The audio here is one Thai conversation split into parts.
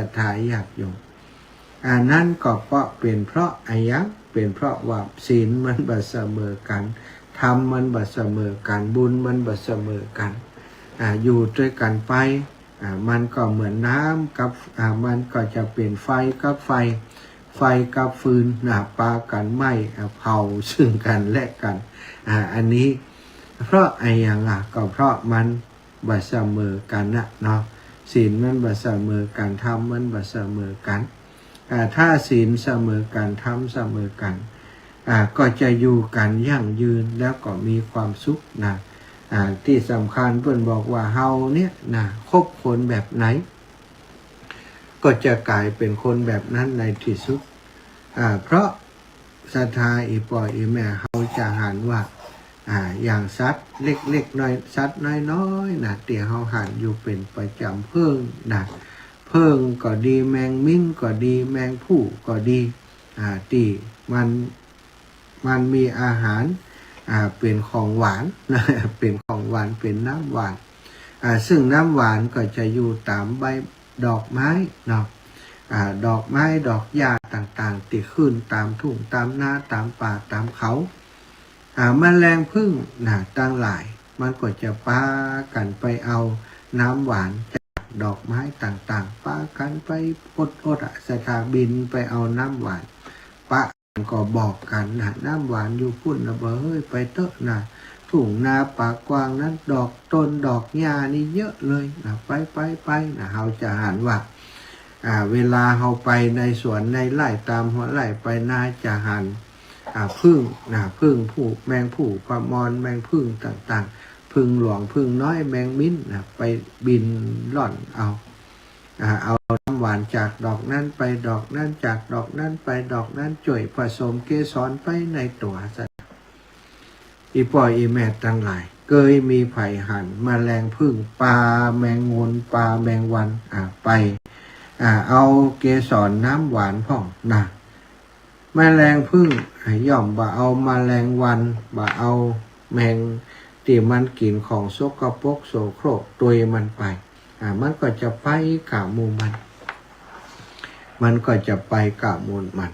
ทธาญาติโยมนั่นก็เพราะเป็นเพราะอะไรยังเป็นเพราะว่าศีลมันบ่เสมอกันธรรมมันบ่เสมอกันบุญมันบ่เสมอกันอยู่ด้วยกันไปมันก็เหมือนน้ำกับมันก็จะเป็นไฟกับไฟกับฟืนปากันไหม้เผาซึ่งกันและกันอันนี้เพราะอะไรอย่างก็เพราะมันบ่เสมอกันเนาะศีลมันบ่เสมอกันธรรมมันบ่เสมอกันถ้าศีลเสมอกันธรรมเสมอกันก็จะอยู่กันยั่งยืนแล้วก็มีความสุขนะที่สำคัญเพื่อนบอกว่าเฮาเนี่ยคบคนแบบไหนก็จะกลายเป็นคนแบบนั้นในที่สุดเพราะศรัทธาอีปอยอีแม่เฮาจะหันว่าอย่างสัตว์เล็กๆน้อยสัตว์น้อยๆเตี่ยเฮาหันอยู่เป็นประจำเพิ่งเพิ่งก็ดีแมงมิ้นก็ดีแมงผู้ก็ดีที่มันมีอาหารเป็นของหวานเป็นของหวานเป็นน้ำหวานซึ่งน้ำหวานก็จะอยู่ตามใบดอกไม้เนาะดอกไม้ดอกหญ้าต่างๆที่ขึ้นตามทุ่งตามนาตามป่าตามเขาแมลงผึ้งตั้งหลายมันก็จะปากันไปเอาน้ำหวานจากดอกไม้ต่างๆปากันไปอดสถาบินไปเอาน้ำหวานปะก็บอกกันน้ำหวานอยู่พุ่นเฮ้ยไปเตอะทุ่งนาป่ากว้างนั้นดอกต้นดอกหญ้านี่เยอะเลยไปเฮาจะหันว่าเวลาเฮาไปในสวนในไร่ตามหัวไร่ไปนาจะหันพึ่งพึ่งผู้แมงผู้ปลามอนแมงพึ่งต่างๆพึ่งหลวงพึ่งน้อยแมงมิ้นไปบินล่อนเอาน้ำหวานจากดอกนั้นไปดอกนั้นจากดอกนั้นไปดอกนั้นจ่วยผสมเกสรไปในตัวสัตว์อีปอยอีแม่ทั้งหลายเคยมีไผ่หันแมลงพึ่งปลาแมงงนปลาแมงวันไปเอาเกสรน้ำหวานพ่องแมลงพึ่งย่อมบ่เอาแมลงวันบ่เอาแมงที่มันกินของสกปรกโสโครกตัวมันไปมันก็จะไปกะมูมันก็จะไปกะมูมัน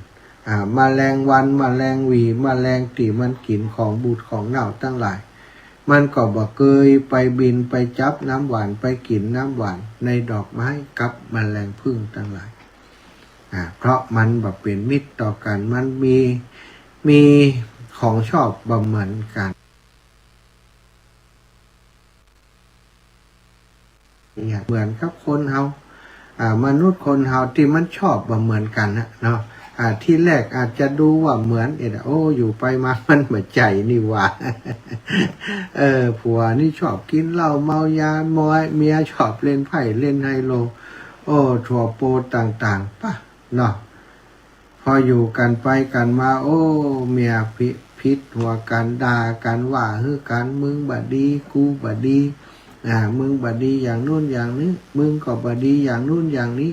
แมลงวันแมลงวีแมลงที่มันกินของบูดของเน่าตั้งหลายมันก็บ่เคยไปบินไปจับน้ำหวานไปกินน้ำหวานในดอกไม้กับแมลงผึ้งทั้งหลายเพราะมันบ่เป็นมิตรต่อกันมันมีของชอบบ่เหมือนกันเหมือนกับคนเฮามนุษย์คนเฮาที่มันชอบบ่เหมือนกันเนาะที่แรกอาจจะดูว่าเหมือนอยู่ไปมามันเหมือนใจนี่ว่าผัวนี่ชอบกินเหล้าเมายามอยเมียชอบเล่นไพ่เล่นไฮโลถั่วโปต่างๆป่ะเนาะพออยู่กันไปกันมาเมียพิษหัวกันด่ากันว่ากันมึงบ่ดีกูบ่ดีมึงบ่ดีอย่างนู้นอย่างนี้มึงก็บ่ดีอย่างนู้นอย่างนี้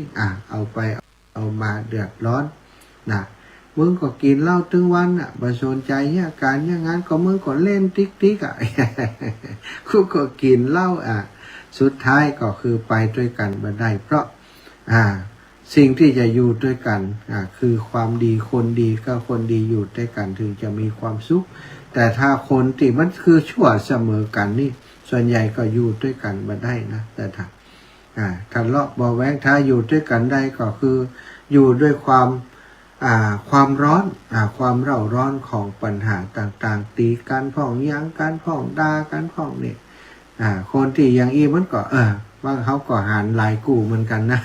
เอาไปเอามาเดือดร้อนมึงก็กินเหล้าถึงวันบ่สนใจการอย่างนั้นก็มึงก็เล่นติ๊กกูก็กินเหล้าสุดท้ายก็คือไปด้วยกันบ่ได้เพราะสิ่งที่จะอยู่ด้วยกันคือความดีคนดีก็คนดีอยู่ด้วยกันถึงจะมีความสุขแต่ถ้าคนที่มันคือชั่วเสมอกันนี่ส่วนใหญ่ก็อยู่ด้วยกันบ่ได้นะแต่ถ้าทะเลาะเบาแว้งถ้าอยู่ด้วยกันได้ก็คืออยู่ด้วยความร้อนความเร่าร้อนของปัญหาต่างๆตีกันพ่องยั้งกันพ่องด่ากันพ่องนี่คนที่อย่างอีมันก็ว่าเขาก็หารหลายกูเหมือนกันนะ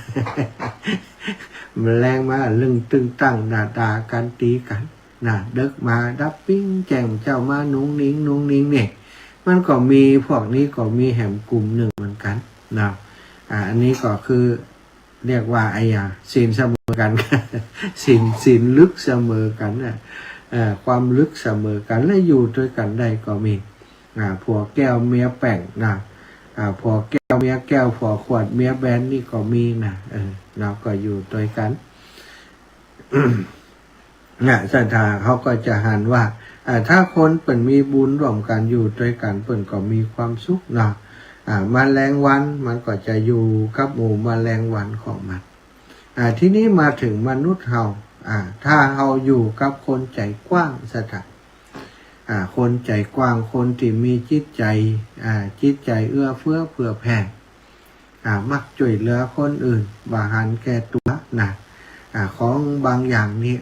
มันแรงมาลึงตึงตั้งด่ากันตีกันเดึกมาดับปิ้งแจงเจ้ามานุ้งนิ้งเนี่ยมันก็มีพวกนี้ก็มีแหมกลุ่มหนึ่งเหมือนกันนะอันนี้ก็คือเรียกว่าศีลเสมอกัน ศีลลึกเสมอกันความลึกเสมอกันและอยู่ด้วยกันได้ก็มีผัวแก้วเมียแป่งผัวแก้วเมียแก้วผัวขวดเมียแบนนี่ก็มีเราก็อยู่ด้วยกัน ศรัทธาเขาก็จะหันว่าถ้าคนเปิ่นมีบุญร่วมกันอยู่ด้วยกันเปิ่นก็มีความสุขเนาะแมลงวันมันก็จะอยู่กับหมู่แมลงวันของมัน ที่นี้มาถึงมนุษย์เฮาถ้าเฮาอยู่กับคนใจกว้างสถานคนใจกว้างคนที่มีจิตใจเอื้อเฟื้อเผื่อแผ่มักช่วยเหลือคนอื่นบ่หันแก่ตัวนะของบางอย่างนี่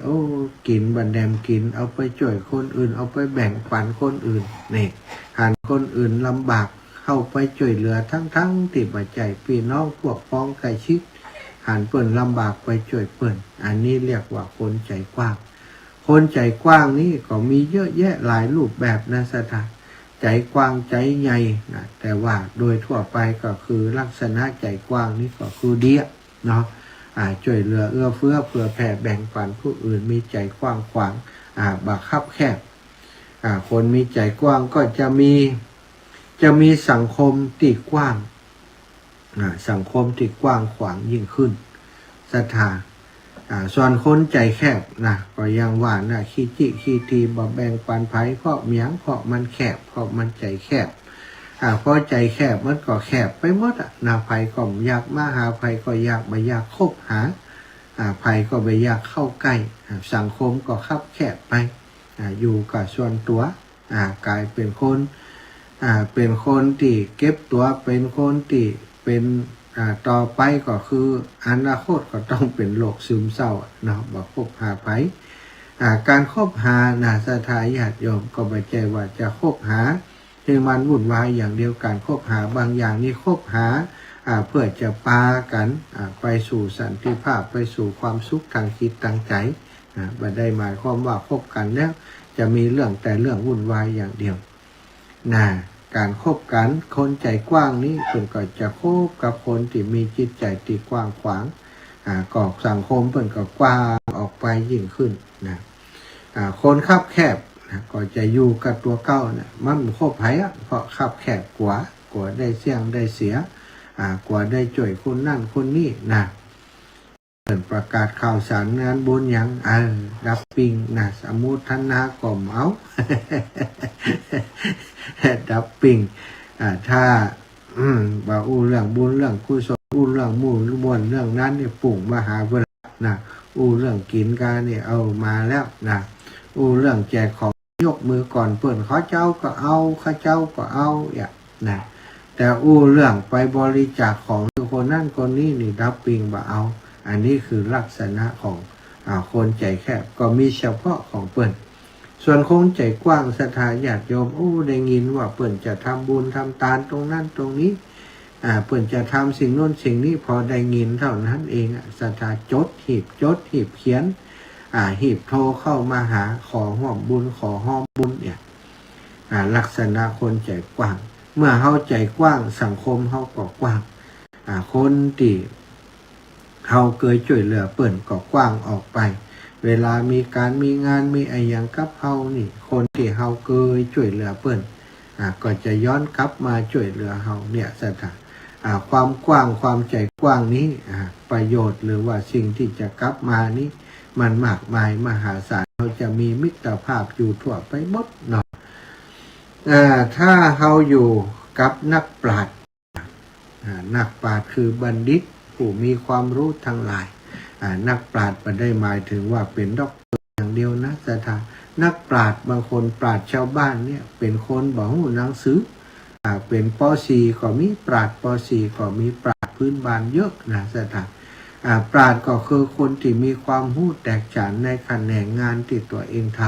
กินบันแดมกินเอาไปช่วยคนอื่นเอาไปแบ่งปันคนอื่นนี่หันคนอื่นลำบากเข้าไปช่วยเหลือทั้งติดปัจจัยพี่น้องพวกพ้องใกล้ชิดหันเปิ่นลำบากไปช่วยเปิ่นอันนี้เรียกว่าคนใจกว้างคนใจกว้างนี่ก็มีเยอะแยะหลายรูปแบบนะสถานใจกว้างใจใหญ่นะแต่ว่าโดยทั่วไปก็คือลักษณะใจกว้างนี่ก็คือเดียเนาะช่วยเหลือเอื้อเฟื้อเผื่อแผ่แบ่งปันผู้อื่นมีใจกว้างขวางบักคับแคบคนมีใจกว้างก็จะมีสังคมที่กว้างสังคมที่กว้างขวางยิ่งขึ้นศรัทธาส่วนคนใจแคบนะก็ยังว่านะขี้จิขี้ทีบ่แบ่งปันไผเพราะเมียงเพราะมันแคบเพราะมันใจแคบเพราะใจแคบมันก็แคบไปหมดนะไผก็อยากมาหาไผก็อยากบ่อยากคบหาไผก็บ่อยากเข้าใกล้สังคมก็คับแคบไปอยู่กับส่วนตัวกลายเป็นคนที่เก็บตัวเป็นคนที่เป็นต่อไปก็คืออนาคตก็ต้องเป็นโรคซึมเศร้าเนาะบ่คบหาไผการคบหาศรัทธาญาติโยมก็ไม่ใช่ว่าจะคบหาให้มันวุ่นวายอย่างเดียวการคบหาบางอย่างนี่คบหาเพื่อจะพากันไปสู่สันติภาพไปสู่ความสุขทางจิตทางใจบ่ได้หมายความว่าคบกันแล้วจะมีเรื่องแต่เรื่องวุ่นวายอย่างเดียวการคบกันคนใจกว้างนี้เพิ่นก็จะคบกับคนที่มีจิตใจที่กว้างขวางก็สังคมเพิ่นก็กว้างออกไปยิ่งขึ้นคนคับแคบก็จะอยู่กับตัวเก้ามันคบไผเพราะคับแคบกว่าได้เสี่ยงได้เสียกว่าได้ช่วยคนนั่นคนนี้เปิดประกาศข่าวสารงานบุญยังดับปิงสมุทนากล่อมเอา ดับปิงถ้าบ่อู้เรื่องบุญเรื่องกุศลอู้เรื่องมู่มวลเรื่องนั้นเนี่ยปุ่งมหาเวลาอู้เรื่องกินกันเนี่ยเอามาแล้วอู้เรื่องแจกของยกมือก่อนเปิ่นเขาเจ้าก็เอาข้าเจ้าก็เอาแต่อู้เรื่องไปบริจาคของคนนั่นคนนี้นี่ดับปิงบ่เอาอันนี้คือลักษณะของคนใจแคบก็มีเฉพาะของเปิ่นส่วนคนใจกว้างศรัทธาญาติโยมได้ยินว่าเปิ่นจะทำบุญทำทานตรงนั้นตรงนี้เปิ่นจะทำสิ่งโน้นสิ่งนี้พอได้ยินเท่านั้นเองศรัทธาจดหีบเขียนหีบโทรเข้ามาหาขอห้อมบุญขอห้อมบุญเนี่ยลักษณะคนใจกว้างเมื่อเฮาใจกว้างสังคมเฮาก็กว้างคนที่เฮาเคยช่วยเหลือเปิ่นก็กว้างออกไปเวลามีการมีงานมีอะไรอย่างกับเฮานี่คนที่เฮาเคยช่วยเหลือเปิ่นก็จะย้อนกลับมาช่วยเหลือเฮาเนี่ยสถานความกว้างความใจกว้างนี้ประโยชน์หรือว่าสิ่งที่จะกลับมานี้มันมากมายมหาศาลเราจะมีมิตรภาพอยู่ทั่วไปหมดเนาะถ้าเฮาอยู่กับนักปราชญ์นักปราชญ์คือบัณฑิตผู้มีความรู้ทั้งหลายนักปราชญ์ไม่ได้หมายถึงว่าเป็นด็อกเตอร์อย่างเดียวนะแต่ถ้านักปราชญ์บางคนปราชญ์ชาวบ้านเนี่ยเป็นคนบ่ฮู้หนังสือเป็นป .4 ก็มีปราชญ์ป .4 ก็มีปราชญ์พื้นบ้านเยอะนะแต่ถ้าปราชญ์ก็คือคนที่มีความรู้แตกฉานในแขนงงานที่ตัวเองท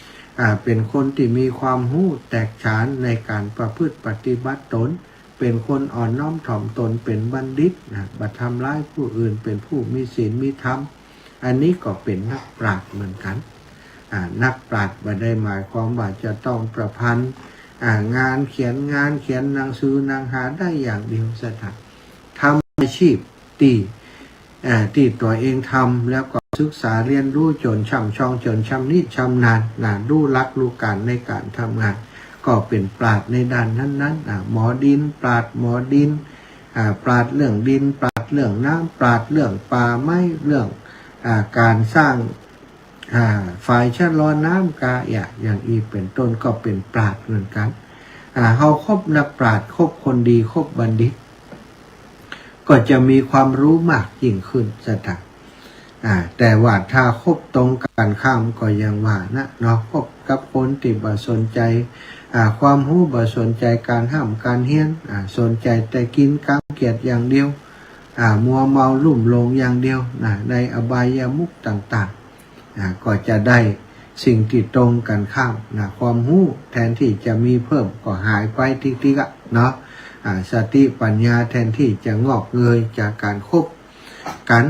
ำเป็นคนที่มีความรู้แตกฉานในการประพฤติปฏิบัติตนเป็นคนอ่อนน้อมถ่อมตนเป็นบัณฑิตบัตรทำร้ายผู้อื่นเป็นผู้มีศีลมีธรรมอันนี้ก็เป็นนักปราชญ์เหมือนกันนักปราชญ์ไม่ได้หมายความว่าจะต้องประพันธ์งานเขียนหนังสือหนังหาได้อย่างเดียวสถานทำอาชีพที่ตัวเองทำแล้วก็ศึกษาเรียนรู้จนช่ำชองจนชำนิชำนาญรู้ลักรู้การในการทำงานก็เป็นปราชญ์ในด้านนั้นหมอดินปราชญ์หมอดินปราชญ์เรื่องดินปราชญ์เรื่องน้ำปราชญ์เรื่องป่าไม้เรื่องการสร้างฝ่ายชะลอน้ำอย่างอีเป็นต้นก็เป็นปราชญ์เหมือนกันเฮาคบนักปราชญ์คบคนดีคบบัณฑิตก็จะมีความรู้มากยิ่งขึ้นสถาน แต่ว่าถ้าคบตรงกันข้ามก็ยังว่านะเนาะคบกับคนที่บ่สนใจความรู้บ่สนใจการห้ามการเฮียนสนใจแต่กินกามเกียรติอย่างเดียวมัวเมาลุ่มหลงอย่างเดียวในอบายามุขต่างๆก็จะได้สิ่งที่ตรงกันข้ามความรู้แทนที่จะมีเพิ่มก็หายไปทีๆเนาะสติปัญญาแทนที่จะงอกเงยจากการคบกัน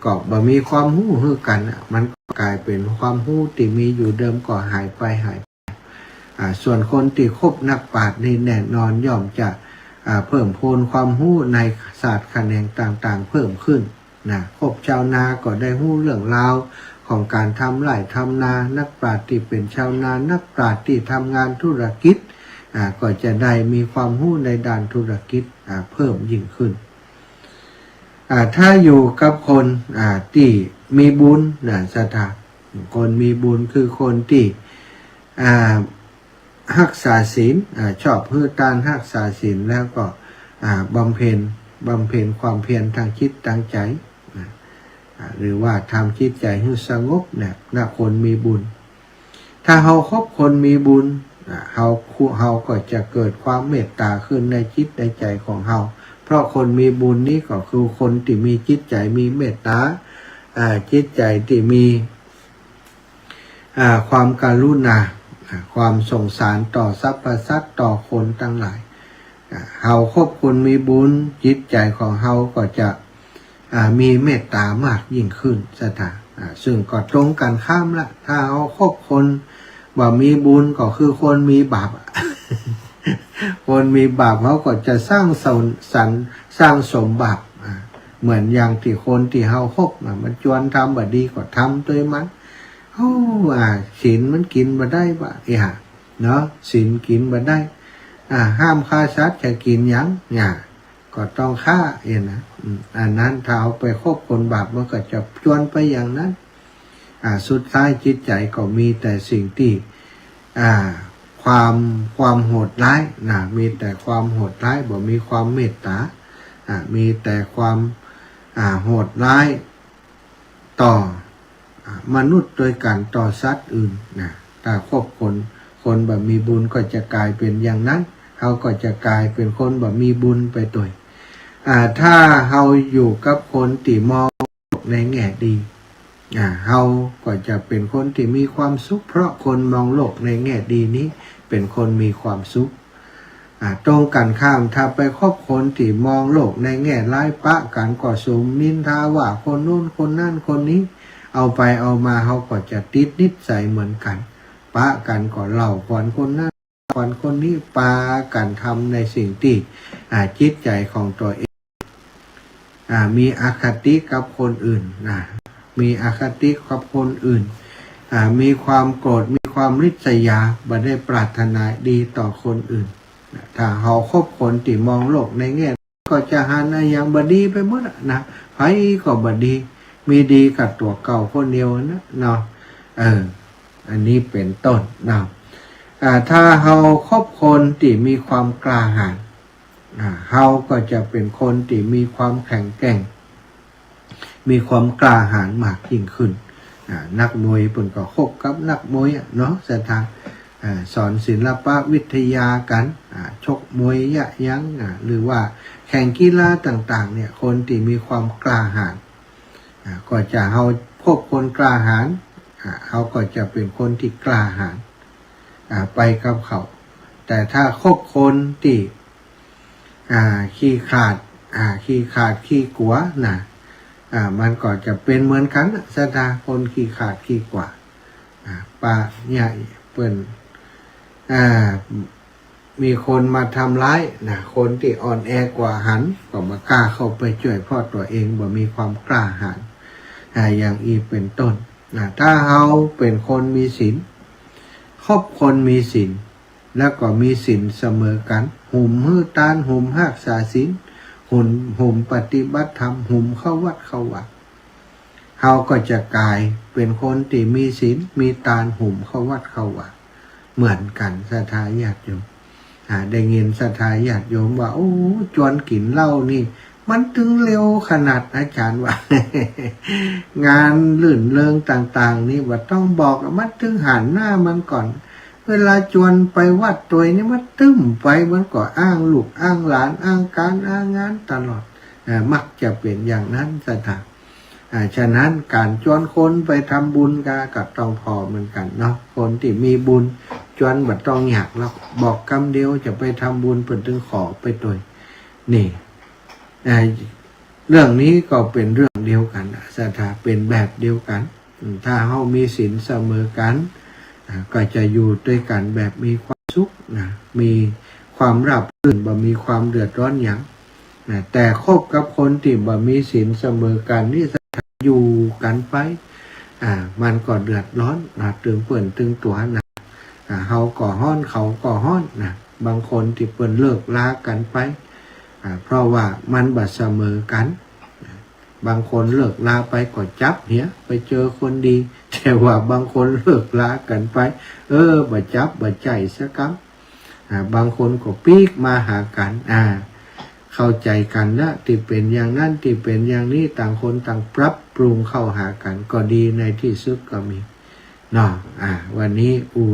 ก็บ่มีความรู้คือกันมันกลายเป็นความรู้ที่มีอยู่เดิมก็หายไปส่วนคนที่คบนักปราชญ์นี่แน่นอนย่อมจะเพิ่มพูนความรู้ในศาสตร์แขนงต่างๆเพิ่มขึ้นคบชาวนาก็ได้รู้เรื่องราวของการทำไร่ทำนานักปราชญ์ที่เป็นชาวนานักปราชญ์ที่ทำงานธุรกิจก็จะได้มีความรู้ในด้านธุรกิจเพิ่มยิ่งขึ้นถ้าอยู่กับคนที่มีบุญศรัทธาคนมีบุญคือคนที่รักษาศีลชอบฮือการรักษาศีลแล้วก็บำเพ็ญความเพียรทางจิตทางใจหรือว่าทำจิตใจให้สงบคนมีบุญถ้าเราคบคนมีบุญเราก็จะเกิดความเมตตาขึ้นในจิตในใจของเราเพราะคนมีบุญนี้ก็คือคนที่มีจิตใจมีเมตตาจิตใจที่มีความกรุณาความสงสารต่อสรรพสัตว์ต่อคนทั้งหลายเราคบคนมีบุญจิตใจของเราก็จะมีเมตตามากยิ่งขึ้นศรัทธาซึ่งก็ตรงกันข้ามละถ้าเราคบคนว่ามีบุญก็คือคนมีบาป คนมีบาปเขาก็จะสร้างสร้างสมบาปเหมือนอย่างที่คนที่เราคบมันจวนทำบ่ดีก็ทำตัวมันศีลมันกินบ่ได้บ่เนาะศีลกินบ่ได้ห้ามฆ่าสัตว์จะกินยังก็ต้องฆ่านะอันนั้นถ้าเอาไปคบคนบาปมันก็จะจวนไปอย่างนั้นสุดท้ายจิตใจก็มีแต่สิ่งที่ความโหดร้ายมีแต่ความโหดร้ายบ่มีความเมตตามีแต่ความโหดร้ายต่อมนุษย์โดยการต่อสัตว์อื่นถ้าคบคนแบบมีบุญก็จะกลายเป็นอย่างนั้นเขาก็จะกลายเป็นคนแบบมีบุญไปตัวถ้าเราอยู่กับคนที่มองในแง่ดีเราก็จะเป็นคนที่มีความสุขเพราะคนมองโลกในแง่ดีนี้เป็นคนมีความสุขตรงกันข้ามถ้าไปคบคนที่มองโลกในแง่ร้ายปะกันก่อสมนินทาว่าคนนู้นคนนั่นคนนี้เอาไปเอามาเขาก็จะติดนิสัยเหมือนกันปะกันก็เล่าก่อนคนนั้นก่อนคนนี้ปากันทำในสิ่งที่จิตใจของตัวเองมีอคติกับคนอื่นมีอคติกับคนอื่นมีความโกรธมีความริษยาบ่ได้ปรารถนาดีต่อคนอื่นถ้าเขาคบคนที่มองโลกในแง่ก็จะหาอย่างบดีไปหมดนะไผก็บดีมีดีกับตัวเก่าคนเดียวนะเนาะอันนี้เป็นต้นนะถ้าเราคบคนที่มีความกล้าหาญเราก็จะเป็นคนที่มีความแข็งแกร่งมีความกล้าหาญมากยิ่งขึ้นนักมวยเพิ่นก็คบกับนักมวยเนาะศรัทธาสอนศิลปะวิทยากันชกมวยยะยั้งหรือว่าแข่งกีฬาต่างๆเนี่ยคนที่มีความกล้าหาญก็จะเฮาพบคนกล้าหาญเขาก็จะเป็นคนที่กล้าหาญไปกับเขาแต่ถ้าคบคนที่ขี้ขาดขี้กลัวมันก็จะเป็นเหมือนกันศรัทธาคนขี้ขาดขี้กลัวปาใหญ่เปิ้นมีคนมาทำร้ายคนที่อ่อนแอกว่าหันก็มากล้าเข้าไปช่วยพ่อตัวเองบ่มีความกล้าหาญอย่างอีเป็นต้นถ้าเราเป็นคนมีศีลคบคนมีศีลแล้วก็มีศีลเสมอกันหุ่มฮื้อตานหุ่มรักษาศีลหุ่มปฏิบัติธรรมหุ่มเข้าวัดเข้าวัดเราก็จะกลายเป็นคนที่มีศีลมีตานหุ่มเข้าวัดเข้าวัดเหมือนกันศรัทธาญาติโยมได้ยินศรัทธาญาติโยมว่าโอ้จวนกินเหล้านี่ มันถึงเร็วขนาดอาจารย์ว่า งานลื่นเริงต่างๆนี่ว่าต้องบอกมันถึงหันหน้ามันก่อน เวลาจวนไปวัดตัวนี้มันตึ้มไปมันก็อ้างลูกอ้างหลานอ้างการอ้างงานตลอดมักจะเป็นอย่างนั้นสถานฉะนั้นการชวนคนไปทำบุญกับต้องพอเหมือนกันเนาะคนที่มีบุญชวนบัดต้องอยากแล้วบอกคำเดียวจะไปทำบุญเปิดถึงขอไปตัวนี่เรื่องนี้ก็เป็นเรื่องเดียวกันศรัทธาเป็นแบบเดียวกันถ้าเฮามีศีลเสมอกันก็จะอยู่ด้วยกันแบบมีความสุขนะมีความราบรื่นบ่มีความเดือดร้อนหยังนะแต่คบกับคนที่บ่มีศีลเสมอกันนี่อยู่กันไปมันก็เดือดร้อนตึงเปิ่นตึงตัวนะเฮาก็ฮ้อนเขาก็ฮ้อนนะบางคนที่เปิ่นเลิกลากันไปเพราะว่ามันบ่เสมอกันบางคนเลิกลาไปก็จับเหี้ยไปเจอคนดีแต่ว่าบางคนเลิกลากันไปบ่จับบ่ใจสักคำบางคนก็ปีกมาหากันเข้าใจกันนะที่เป็นอย่างนั้นที่เป็นอย่างนี้ต่างคนต่างปรับปรุงเข้าหากันก็ดีในที่สุดก็มีเนาะวันนี้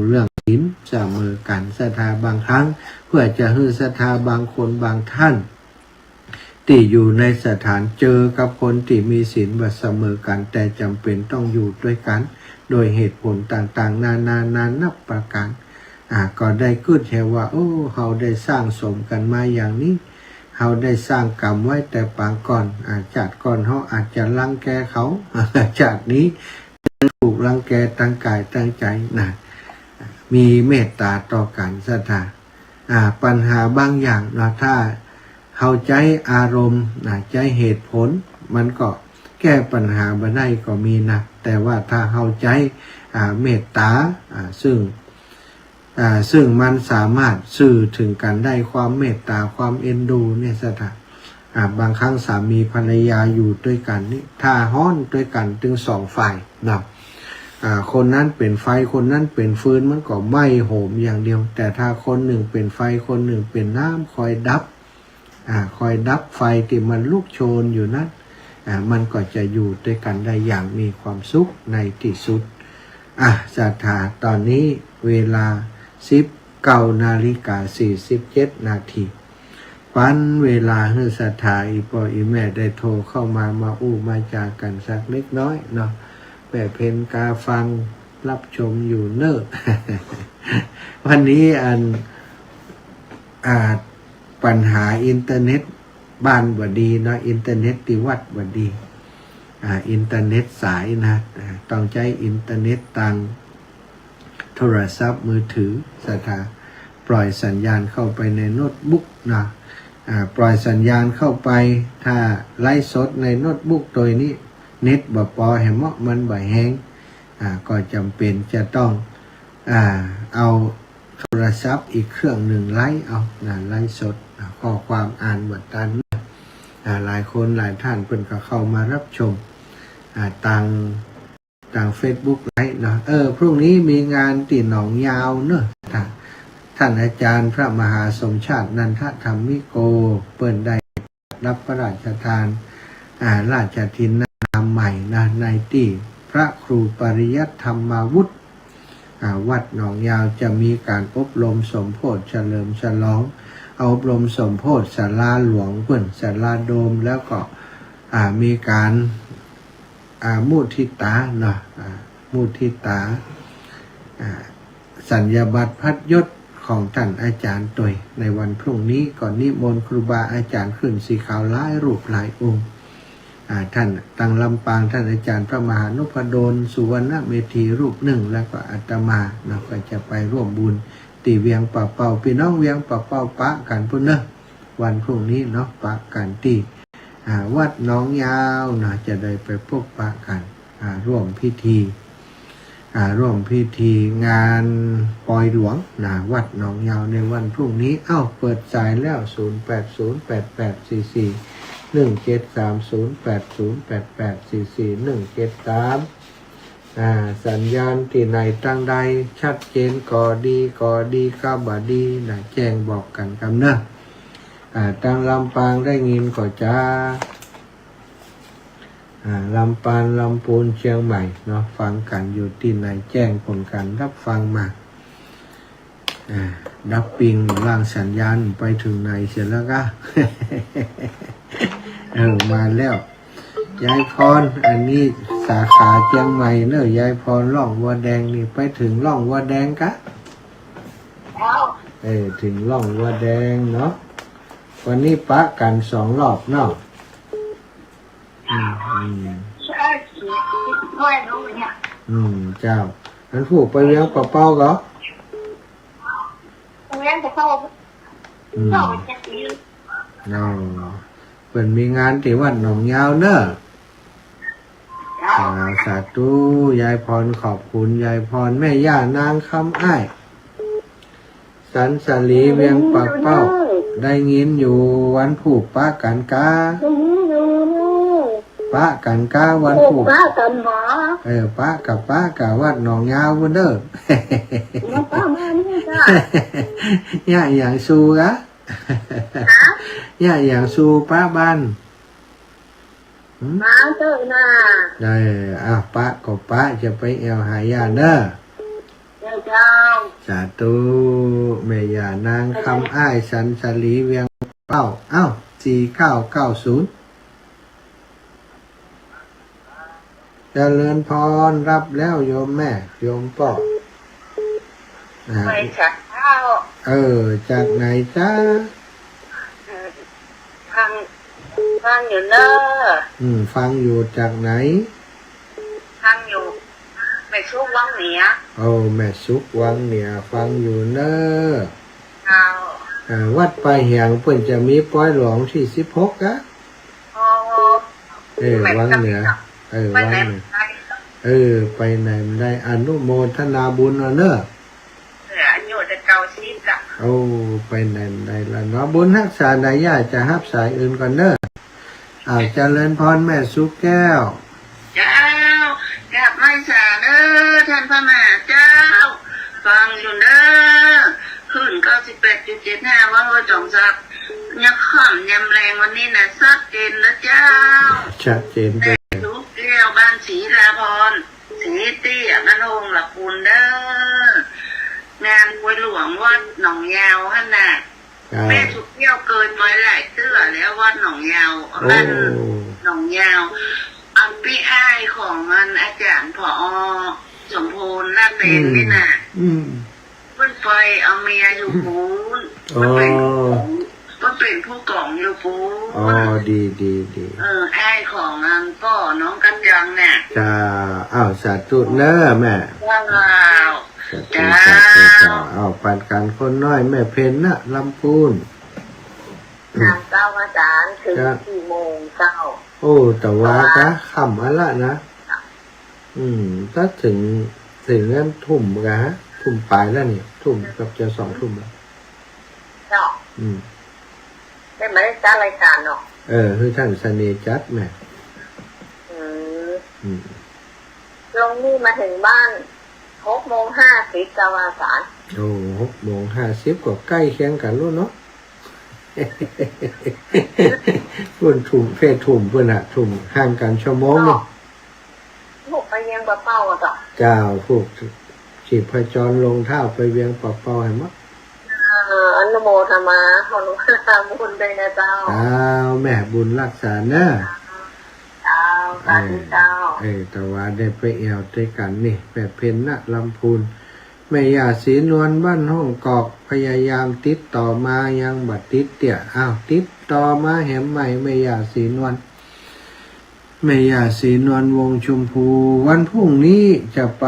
เรื่องศีลเสมอกันศรัทธาบางครั้งเพื่อจะให้ศรัทธาบางคนบางท่านที่อยู่ในสถานเจอกับคนที่มีศีลบ่เสมอกันแต่จำเป็นต้องอยู่ด้วยกันโดยเหตุผลต่างๆนานานับประการก็ได้ขึ้นแค่ว่าเราได้สร้างสมกันมาอย่างนี้เราได้สร้างกรรมไว้แต่ปางก่อนจากก่อนเขาอาจจะรังแกเขาจากนี้ถูกรังแกตั้งกายตั้งใจนะมีเมตตาต่อกันศรัทธาปัญหาบางอย่างนะถ้าเข้าใจอารมณ์ใจเหตุผลมันก็แก้ปัญหาบ่ได้ก็มีนะแต่ว่าถ้าเข้าใจเมตตาซึ่งมันสามารถสื่อถึงกันได้ความเมตตาความเอ็นดูเนี่ยสถานบางครั้งสามีภรรยาอยู่ด้วยกันนี่ถ้าฮ้อนด้วยกันถึงสองฝ่ายนะคนนั้นเป็นไฟคนนั้นเป็นฟืนมันก็ไหม้โหมอย่างเดียวแต่ถ้าคนหนึ่งเป็นไฟคนหนึ่งเป็นน้ำคอยดับไฟที่มันลุกโชนอยู่นั้นมันก็จะอยู่ด้วยกันได้อย่างมีความสุขในที่สุดศรัทธาตอนนี้เวลา19:47 นาทีปันเวลาให้ศรัทธาอีพ่ออีแม่ได้โทรเข้ามามาจากันสักเล็กน้อยเนาะแม่เพนกาฟังรับชมอยู่เนอะ วันนี้ปัญหาอินเทอร์เน็ตบ้านบ่ดีเนาะอินเทอร์เน็ตที่วัดบ่ดีอินเทอร์เน็ตสายนะต้องใช้อินเทอร์เน็ตทางโทรศัพท์มือถือศรัทธาปล่อยสัญญาณเข้าไปในโน้ตบุ๊กนะปล่อยสัญญาณเข้าไปถ้าไลฟ์สดในโน้ตบุ๊กตัวนี้เน็ตบ่พอแหมมันบ่แห้งก็จำเป็นจะต้องเอาโทรศัพท์อีกเครื่องหนึ่งไลฟ์สดข้อความอ่านบทตันหลายคนหลายท่านเพิ่นก็เข้ามารับชมต่าง Facebook ไลฟ์เนาะพรุ่งนี้มีงานที่หนองยาวเนอะท่านอาจารย์พระมหาสมชาตินันทธรรมิโกเปิ้นได้รับพระราชทานราชทินนามใหม่นะในที่พระครูปริยัติธรรมวุฒิวัดหนองยาวจะมีการอบรมสมโภชเฉลิมฉลองอบรมสมโภชศาลาหลวงเปิ้นศาลาโดมแล้วก็มีการมุทิตาเนาะมุทิตาสัญญาบัตรพัดยศของท่านอาจารย์ตุยในวันพรุ่งนี้ก่อนนิมนต์ครูบาอาจารย์ขึ้นสีขาวหลายรูปหลายองค์ท่านตังลำปางท่านอาจารย์พระมหานุพดลสุวรรณเมธีรูปหนึ่งแล้วก็อาตมาเราก็จะไปร่วมบุญตีเวียงป่าเป่าพี่น้องเวียงป่าเป่าปะกันพุ่นเนอะวันพรุ่งนี้เนาะปะกันที่วัดหนองยาวนะจะได้ไปพบปะกันร่วมพิธีงานปอยหลวงวัดหนองยาวในวันพรุ่งนี้เปิดสายแล้ว08084084173173สัญญาณที่ไหนตั้งใดชัดเจนก็ดีก็บ่ดีแจ้งบอกกันกันนะ ตั้งลำปางได้ยินก็จ้าลำปางลำพูนเชียงใหม่เนาะฟังกันอยู่ที่ไหนแจ้งผลกันรับฟังมาดับปิงร่างสัญญาณไปถึงไหนเสร็จแล้วก็ มาแล้วยายพรอันนี้สาขาเชียงใหม่เนอะยายพรร่องวัวแดงนี่ไปถึงร่องวัวแดงกะถึงร่องวัวแดงเนาะวันนี้ปะกัน2 รอบเนาะเจ้าอันผูกไปเลี้ยงเป้าก็เลี้ยงแต่เข้าจะตีเปิดมีงานที่วัดหนองยาวเนอะสาธุยายพรขอบคุณยายพรแม่ย่านางคำอ้ายสันสลีเวียงปากเป้าได้ยินอยู่วันผูกป้ากันกาป้ากันกาวันผูกป้ากันหมอป้ากับวัดหนองยาววันเด้อป้ามานี่จ้ะย่าอย่างซูกะย่าอย่างซูป้าบ้านมาเจอน่ะได้ป้ากับป้าจะไปแอวหายาเด้อเจ้าสาธุแม่ย่านางคำอ้ายสันสลีเวียงเป้า4990เจริญพรรับแล้วโยมแม่โยมพ่อไม่ชักเท้าจากไหนจ้าฟังอยู่เนอะฟังอยู่จากไหนฟังอยู่แม่ชุกวังเหนือแม่ชุกวังเหนือฟังอยู่เนอะวัดปลายเหียงเพิ่นจะมีปอยหลวงที่16กะวังเหนือวังเหนือไปไหนไม่ได้อนุโมทนาบุญเนอะอยู่แต่เก่าชีพอ่ะไปไหนไม่ได้ละเนาะบุญรักษาใดย่าจะฮับสายอื่นก่อนเนอะเจริญพรแม่สุแก้วเจ้ากราบไหว้สาเด้อท่านพระมหาเจ้าฟังอยู่เด้อขึ้น98.75ว่าจงศักดิ์ยักษ์ข่ำยำแรงวันนี้นะชัดเจนนะเจ้าชัดเจนเลยทุกแก้วบ้านศรีราพรศรีเตี้ยบ้านโฮงหลับปูนเด้องานป่วยหลวงวัดหนองยาวฮะน่ะแม่ทุกเที่ยวเกินมาหลายเตื้อแล้ววัดหนองยาวบ้านหนองยาวอันพี่อ้ายของมันอาจารย์ผอ.สมพลน่าเต็นนี่น่ะเพิ่นไปเอาเมียอยู่ปูนมันเป็นผู้กล่องอยู่ปูนดีอ้ายของอันก็น้องกันยังเนี่ยจ้าสาธุเนอะแม่ว้าวจ้าปันกันคนน้อยแม่เพนนะลำพูนเจ้าอาจารย์ถึง4 โมงเช้าแต่ว่าก็ค่ำอะไรนะถ้าถึงงั้นทุ่มกะทุ่มปลายแล้วนี่ทุ่มกับจะ2 ทุ่มแล้วเนาะได้มาได้จัดรายการเนาะคือท่านเสน่ห์จัดแม่ลงนี่มาถึงบ้าน6:50เจ้าอาจารย์6:50ก็ใกล้เคียงกันรู้เนาะพุ่นทุ่มเฟซทุ่มเพิ่นน่ะทุ่มห่างกันชั่วโมงเนาะพวกไปเวียงปะเป้าจ้ะเจ้าพวกชีพจรลงเท้าไปเวียงปะเป้าให้หมดอนุโมทนาขอรู้ว่าบุญด้วยนะเจ้าแม่บุญรักษาเนอะเจ้าแต่ว่าได้ไปแอวด้วยกันนี่แม่เพนนะลำพูนแม่ย่าศรีนวลบ้านห้องกอกพยายามติดต่อมายังบัดติดเตี่ยติดต่อมาแหมใหม่แม่ย่าศรีนวลวงชมพูวันพรุ่งนี้จะไป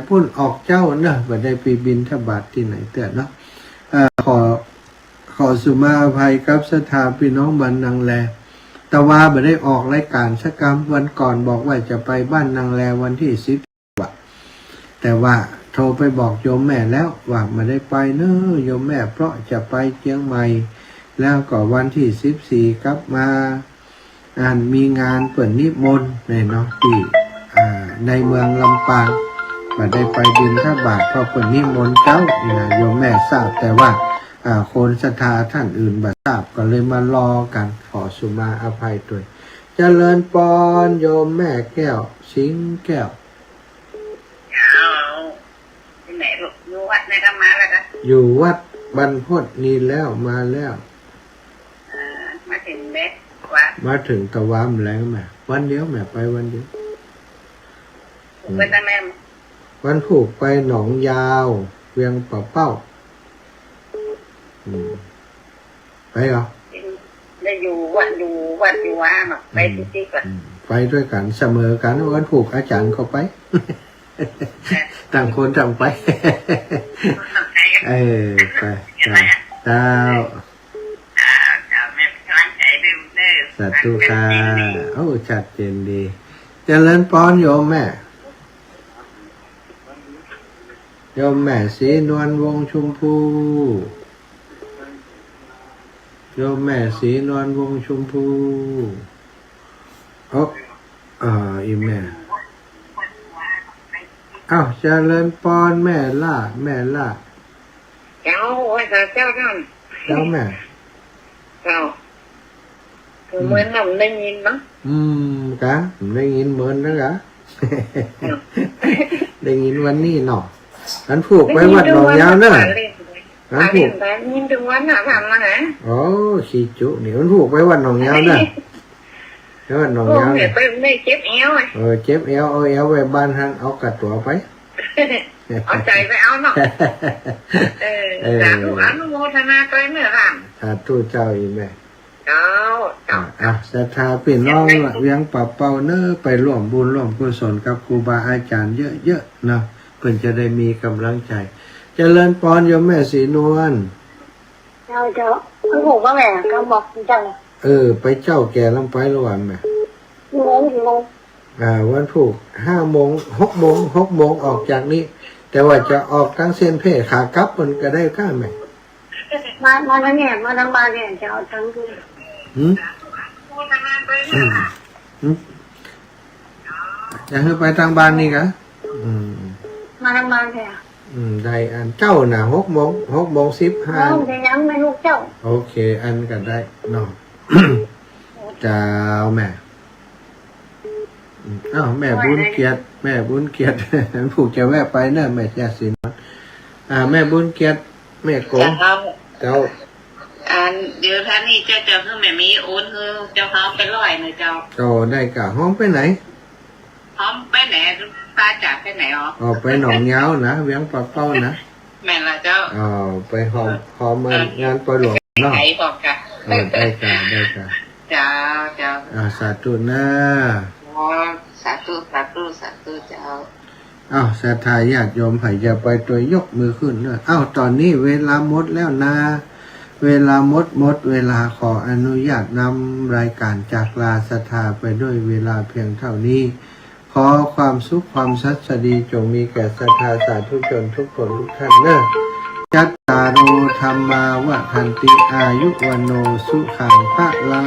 พุ่นออกเจ้าเนอะบ่ได้ไปบิณฑบาตที่ไหนเตือนเนาะขอสุมาอภัยกับศรัทธาพี่น้องบ้านนางแลแต่ว่าบ่ได้ออกรายการสักคำวันก่อนบอกว่าจะไปบ้านนางแลวันที่10แต่ว่าโทรไปบอกโยมแม่แล้วว่าไม่ได้ไปเนอะโยมแม่เพราะจะไปเชียงใหม่แล้วก็วันที่14กลับมามีงานเปิดนิมนต์เนาะที่ในเมืองลำปางมาได้ไปบิณฑบาตเพราะเปิดนิมนต์เจ้าโยมแม่ทราบแต่ว่า คนศรัทธาท่านอื่นบัดทราบก็เลยมารอกันขอสุมาอภัยด้วยเจริญปอนโยมแม่แก้วสิงแก้ว เอาที่ไหนลูกอยู่วัดในธรรมะแล้วก็ อยู่วัดบรรพตนี่แล้วมาแล้ว มาถึงเม็ดวัด มาถึงตะวามแล้วแม่วันเดียวแม่ไปวันเดียว ไปตั้งแม่ วันผูกไปหนองยาวเวียงป่าเป้าไปเหรอ ได้อยู่วัดอยู่ว่าหรอกไปที่ก่อน ไปด้วยกันเสมอกันวันผูกอาจารย์ก็ไป ต่างคนต่างไป เออไปเจ้า แม่กำลังใจเด้อ สาธุค่ะโอ้ชัดเจนดีเจริญปอนโยมแม่โยมแม่สีนวลวงชมพูโยมแม่สีนวลวงชมพูอีแม่อ้าวเจริญปอนแม่ล่าเจ้าโอ้ยเจ้านั่น เจ้าแม่ เจ้าคือเหมือนเราได้ยินมั้ง กะได้ยินเหมือนนะกะ ได้ยินวันนี้เนาะอันผูกไว้วัดหนองยาวเนอะอันผูก ได้ยินทุกวันน่ะทำมาหา โอ้ขี้จุนี่มันผูกไว้วัดหนองยาวเนอะไว้วัดหนอง โอ้ ยาว ยไปไม่เจ็บเอวอ่ะ เจ็บเอวเอาเอวไว้บ้านหันเอากระตัวไป เอาใจไปเอาเนาะสาธุอนุโมทนาไปเมื่อไหร่ สาธุเจ้าอีแม่ เจ้า ศรัทธาพี่น้องเวียงป่าเป่าเนอะไปร่วมบุญร่วมกุศลกับครูบาอาจารย์เยอะๆเนาะเพื่อจะได้มีกำลังใจเจริญพรโยมแม่สีนวล เจ้าคุณผูกว่าแม่ก็บอกจัง ไปเจ้าแก่ลำไประหว่างแม่ กี่โมงวันผูก5 โมง 6 โมงออกจากนี้ แต่ว่าจะออกทั้งเส้นเพศขากลับมันก็ได้ก้าไหม มาแล้วเนี่ยมาทางบ้านเนี่ยจะเอาทั้งคืน จะให้ไปทางบ้านนี่กะ มาทางบ้านเนี่ย ได้อันเจ้าน่ะ6 โมง 15 น้องจะยังไม่ลูกเจ้า โอเคอันก็ได้เนาะ เจ้าแม่แม่บุญเกียรติผูกจะแวะไปเนอะแม่ยาสินแม่บุญเกียรติแม่โกงเจ้า เดี๋ยวท่านนี่เจ้าคือแม่มีโอนคือเจ้าเขาไปร้อยเลยเจ้า ก็ได้กะห้องไปไหน พร้อมไปไหนตาจากไปไหนอ๋อ ไปหนองยาวนะเวียงปลาเป้านะ แม่ละเจ้า ไปหอมงานปล่อยหลวงเนาะ ไหนบอกค่ะ ได้กะ เจ้า สาธุนะ สาธุเจ้า ศรัทธาญาติโยมไผ่จะไปตัวยกมือขึ้นเนอะตอนนี้เวลาหมดแล้วนะเวลาหมดเวลาขออนุญาตนำรายการจากลาศรัทธาไปด้วยเวลาเพียงเท่านี้ขอความสุขความสัสดีจงมีแก่ศรัทธาสาธุชนทุกคนทุกท่านเนอะจัตตารุธรรมาวะทันติอายุวโนสุขังพระลา